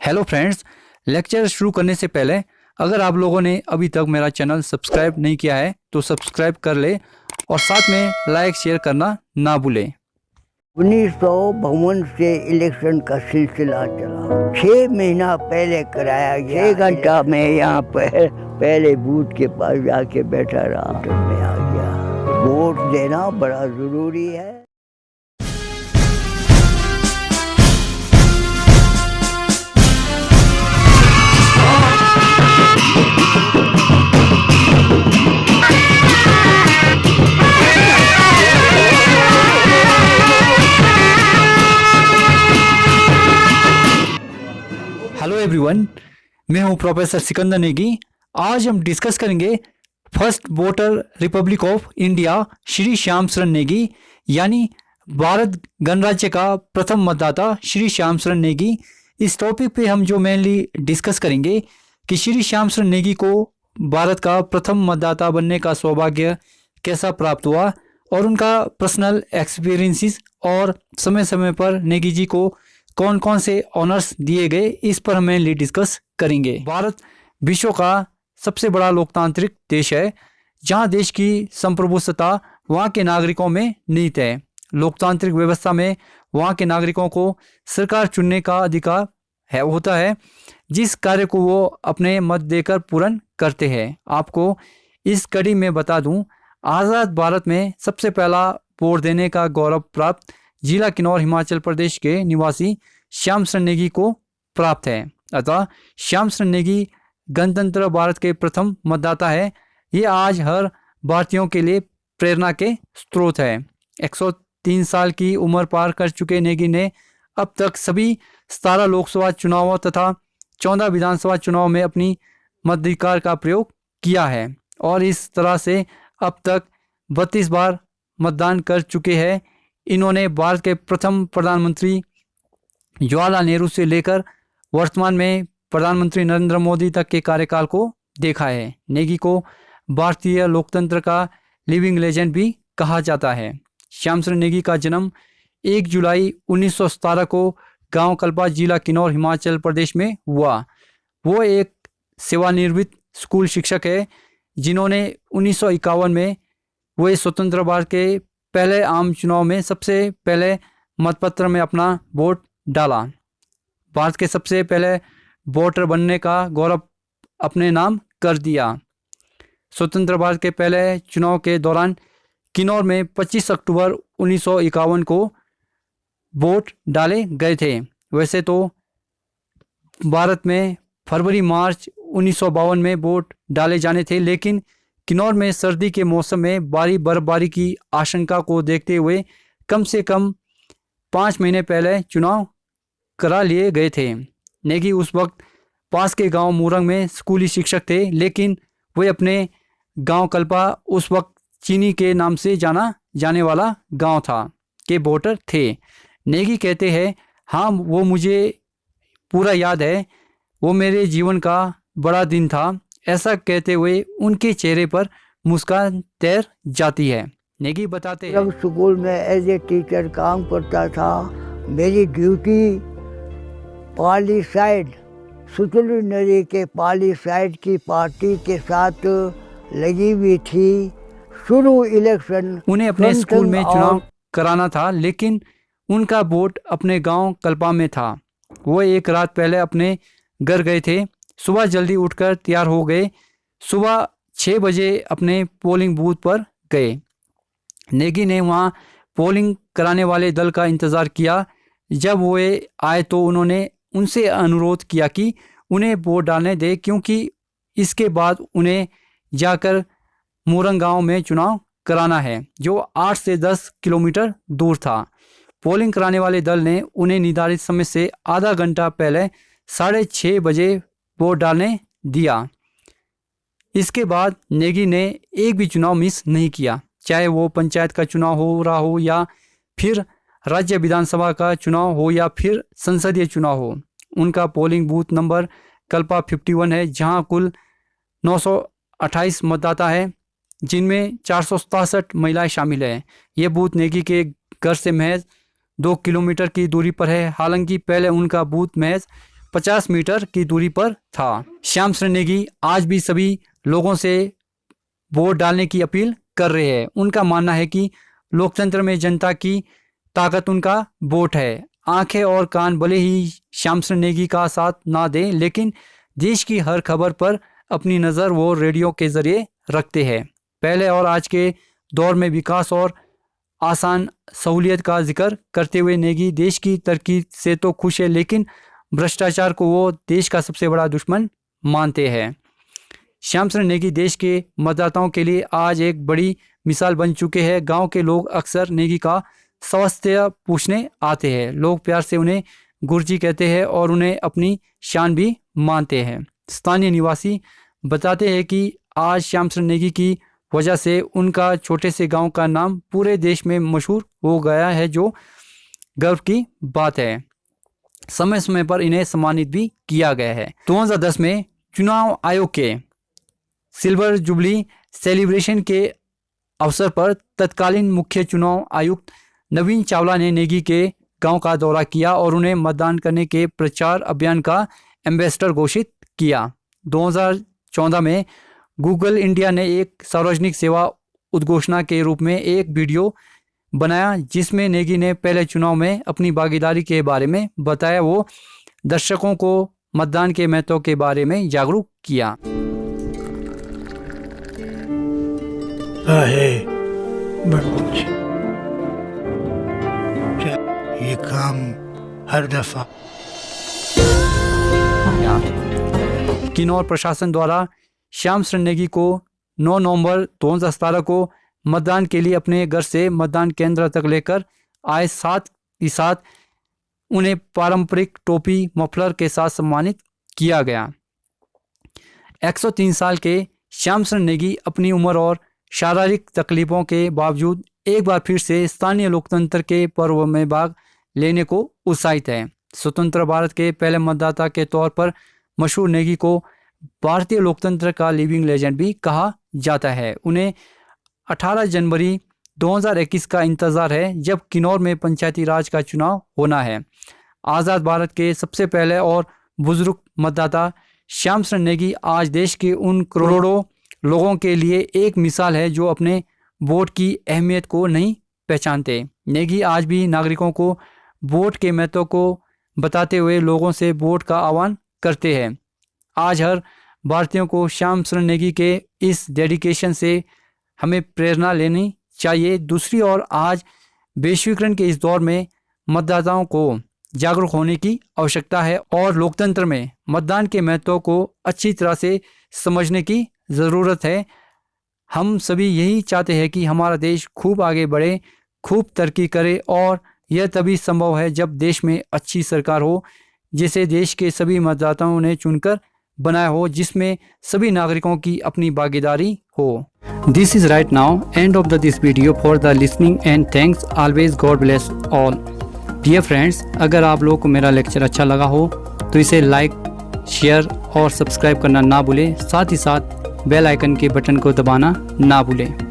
Hello friends, lecture शुरू करने से पहले अगर आप लोगों ने अभी तक मेरा चैनल सब्सक्राइब नहीं किया है तो सब्सक्राइब कर ले और साथ में लाइक शेयर करना ना भूलें। 1952 से इलेक्शन का सिलसिला चला। 6 महीना पहले कराया गया। 6 घंटा में यहाँ पर पहले बूथ के पास जाके बैठा रहा, तो मैं आ गया। वोट देना बड़ा जरूरी है। हेलो एवरीवन, मैं हूं प्रोफेसर सिकंदर नेगी। आज हम डिस्कस करेंगे first voter Republic of India Shri Shyam शरण नेगी, यानी भारत गणराज्य का प्रथम मतदाता श्री श्याम शरण नेगी। इस टॉपिक पे हम जो मेनली डिस्कस करेंगे कि श्री श्याम शरण नेगी को भारत का प्रथम मतदाता बनने का सौभाग्य कैसा प्राप्त हुआ और उनका पर्सनल एक्सपीरियंसेस और समय समय पर नेगी जी को कौन कौन से ऑनर्स दिए गए, इस पर हम मेनली डिस्कस करेंगे। भारत विश्व का सबसे बड़ा लोकतांत्रिक देश है, जहां देश की संप्रभुता वहां के नागरिकों में निहित है। लोकतांत्रिक व्यवस्था में वहां के नागरिकों को सरकार चुनने का अधिकार होता है, जिस कार्य को वो अपने मत देकर पूर्ण करते हैं। आपको इस कड़ी में बता दूं, आज़ाद भारत में सबसे पहला वोट देने का गौरव प्राप्त जिला किन्नौर हिमाचल प्रदेश के निवासी श्याम शरण नेगी को प्राप्त है। अतः श्याम शरण नेगी गणतंत्र भारत के प्रथम मतदाता है। ये आज हर भारतीयों के लिए प्रेरणा के स्रोत है। 103 साल की उम्र पार कर चुके नेगी ने अब तक सभी 17 लोकसभा चुनावों तथा 14 विधानसभा चुनाव में अपनी मताधिकार का प्रयोग किया है और इस तरह से अब तक 32 बार मतदान कर चुके हैं। इन्होंने भारत के प्रथम प्रधानमंत्री जवाहरलाल नेहरू से लेकर वर्तमान में प्रधानमंत्री नरेंद्र मोदी तक के कार्यकाल को देखा है। नेगी को भारतीय लोकतंत्र का लिविंग लेजेंड भी कहा जाता है। श्याम शरण नेगी का जन्म 1 जुलाई 1917 को गांव कल्पा, जिला किन्नौर, हिमाचल प्रदेश में हुआ। वो एक सेवानिवृत्त स्कूल शिक्षक है, जिन्होंने 1951 में वो स्वतंत्र भारत के पहले आम चुनाव में सबसे पहले मतपत्र में अपना वोट डाला। भारत के सबसे पहले वोटर बनने का गौरव अपने नाम कर दिया। स्वतंत्र भारत के पहले चुनाव के दौरान किन्नौर में 25 अक्टूबर 1951 को वोट डाले गए थे। वैसे तो भारत में फरवरी मार्च 1952 में वोट डाले जाने थे, लेकिन किन्नौर में सर्दी के मौसम में भारी बर्फबारी की आशंका को देखते हुए कम से कम 5 महीने पहले चुनाव करा लिए गए थे। नेगी उस वक्त पास के गांव मूरंग में स्कूली शिक्षक थे, लेकिन वे अपने गांव कल्पा, उस वक्त चीनी के नाम से जाना जाने वाला गांव था, के वोटर थे। नेगी कहते हैं, हाँ वो मुझे पूरा याद है, वो मेरे जीवन का बड़ा दिन था। ऐसा कहते हुए उनके चेहरे पर मुस्कान तैर जाती है। नेगी बताते हैं, स्कूल में एज ए टीचर काम करता था। मेरी ड्यूटी पाली साइड, सुतली नदी के पाली साइड की पार्टी के साथ लगी हुई थी। शुरू इलेक्शन उन्हें अपने स्कूल में चुनाव कराना था, लेकिन उनका वोट अपने गांव कल्पा में था। वो एक रात पहले अपने घर गए थे। सुबह जल्दी उठकर तैयार हो गए। सुबह 6 बजे अपने पोलिंग बूथ पर गए। नेगी ने वहां पोलिंग कराने वाले दल का इंतज़ार किया। जब वो आए तो उन्होंने उनसे अनुरोध किया कि उन्हें वोट डालने दे, क्योंकि इसके बाद उन्हें जाकर मूरंग गांव में चुनाव कराना है, जो 8 से 10 किलोमीटर दूर था। पोलिंग कराने वाले दल ने उन्हें निर्धारित समय से आधा घंटा पहले 6:30 बजे वोट डालने दिया। इसके बाद नेगी ने एक भी चुनाव मिस नहीं किया, चाहे वो पंचायत का चुनाव हो रहा हो या फिर राज्य विधानसभा का चुनाव हो या फिर संसदीय चुनाव हो। उनका पोलिंग बूथ नंबर कल्पा 51 है, जहां कुल 928 मतदाता है, जिनमें 467 महिलाएं शामिल हैं। ये बूथ नेगी के घर से महज 2 किलोमीटर की दूरी पर है। हालांकि पहले उनका बूथ महज 50 मीटर की दूरी पर था। श्याम शरण नेगी आज भी सभी लोगों से वोट डालने की अपील कर रहे हैं। उनका मानना है कि लोकतंत्र में जनता की ताकत उनका वोट है। आंखें और कान भले ही श्याम शरण नेगी का साथ ना दें, लेकिन देश की हर खबर पर अपनी नज़र वो रेडियो के जरिए रखते हैं। पहले और आज के दौर में विकास और आसान सहूलियत का जिक्र करते हुए नेगी देश की तरक्की से तो खुश है, लेकिन भ्रष्टाचार को वो देश का सबसे बड़ा दुश्मन मानते हैं। श्याम शरण नेगी देश के मतदाताओं के लिए आज एक बड़ी मिसाल बन चुके हैं। गांव के लोग अक्सर नेगी का स्वास्थ्य पूछने आते हैं। लोग प्यार से उन्हें गुरुजी कहते हैं और उन्हें अपनी शान भी मानते हैं। स्थानीय निवासी बताते हैं कि आज श्याम शरण नेगी की वजह से उनका छोटे से गांव का नाम पूरे देश में मशहूर हो गया है, जो गर्व की बात है। समय समय पर इन्हें सम्मानित भी किया गया है। 2010 में चुनाव आयोग के सिल्वर जुबली सेलिब्रेशन के अवसर पर तत्कालीन मुख्य चुनाव आयुक्त नवीन चावला ने नेगी के गांव का दौरा किया और उन्हें मतदान करने के प्रचार अभियान का एम्बेसडर घोषित किया। 2014 में गूगल इंडिया ने एक सार्वजनिक सेवा उद्घोषणा के रूप में एक वीडियो बनाया, जिसमें नेगी ने पहले चुनाव में अपनी भागीदारी के बारे में बताया। वो दर्शकों को मतदान के महत्व के बारे में जागरूक किया। ये काम हर दफा किन्नौर प्रशासन द्वारा श्याम शरण नेगी को 9 नवंबर 2017 को मतदान के लिए अपने घर से मतदान केंद्र तक लेकर आए। साथ ही साथ उन्हें पारंपरिक टोपी मफलर के साथ सम्मानित किया गया। 103 साल के श्याम शरण नेगी अपनी उम्र और शारीरिक तकलीफों के बावजूद एक बार फिर से स्थानीय लोकतंत्र के पर्व में भाग लेने को उत्साहित है। स्वतंत्र भारत के पहले मतदाता के तौर पर मशहूर नेगी को भारतीय लोकतंत्र का लिविंग लेजेंड भी कहा जाता है। उन्हें 18 जनवरी 2021 का इंतज़ार है, जब किन्नौर में पंचायती राज का चुनाव होना है। आज़ाद भारत के सबसे पहले और बुजुर्ग मतदाता श्याम शरण नेगी आज देश के उन करोड़ों लोगों के लिए एक मिसाल है जो अपने वोट की अहमियत को नहीं पहचानते। नेगी आज भी नागरिकों को वोट के महत्व को बताते हुए लोगों से वोट का आह्वान करते हैं। आज हर भारतीयों को श्याम शरण नेगी के इस डेडिकेशन से हमें प्रेरणा लेनी चाहिए। दूसरी ओर आज वैश्वीकरण के इस दौर में मतदाताओं को जागरूक होने की आवश्यकता है और लोकतंत्र में मतदान के महत्व को अच्छी तरह से समझने की ज़रूरत है। हम सभी यही चाहते हैं कि हमारा देश खूब आगे बढ़े, खूब तरक्की करे, और यह तभी संभव है जब देश में अच्छी सरकार हो, जिसे देश के सभी मतदाताओं ने चुनकर बनाया हो, जिसमें सभी नागरिकों की अपनी भागीदारी हो। This is right now end of this video for the listening and thanks always, God bless all. Dear friends, अगर आप लोगों को मेरा लेक्चर अच्छा लगा हो तो इसे लाइक, शेयर और सब्सक्राइब करना ना भूलें। साथ ही साथ बेल आइकन के बटन को दबाना ना भूलें।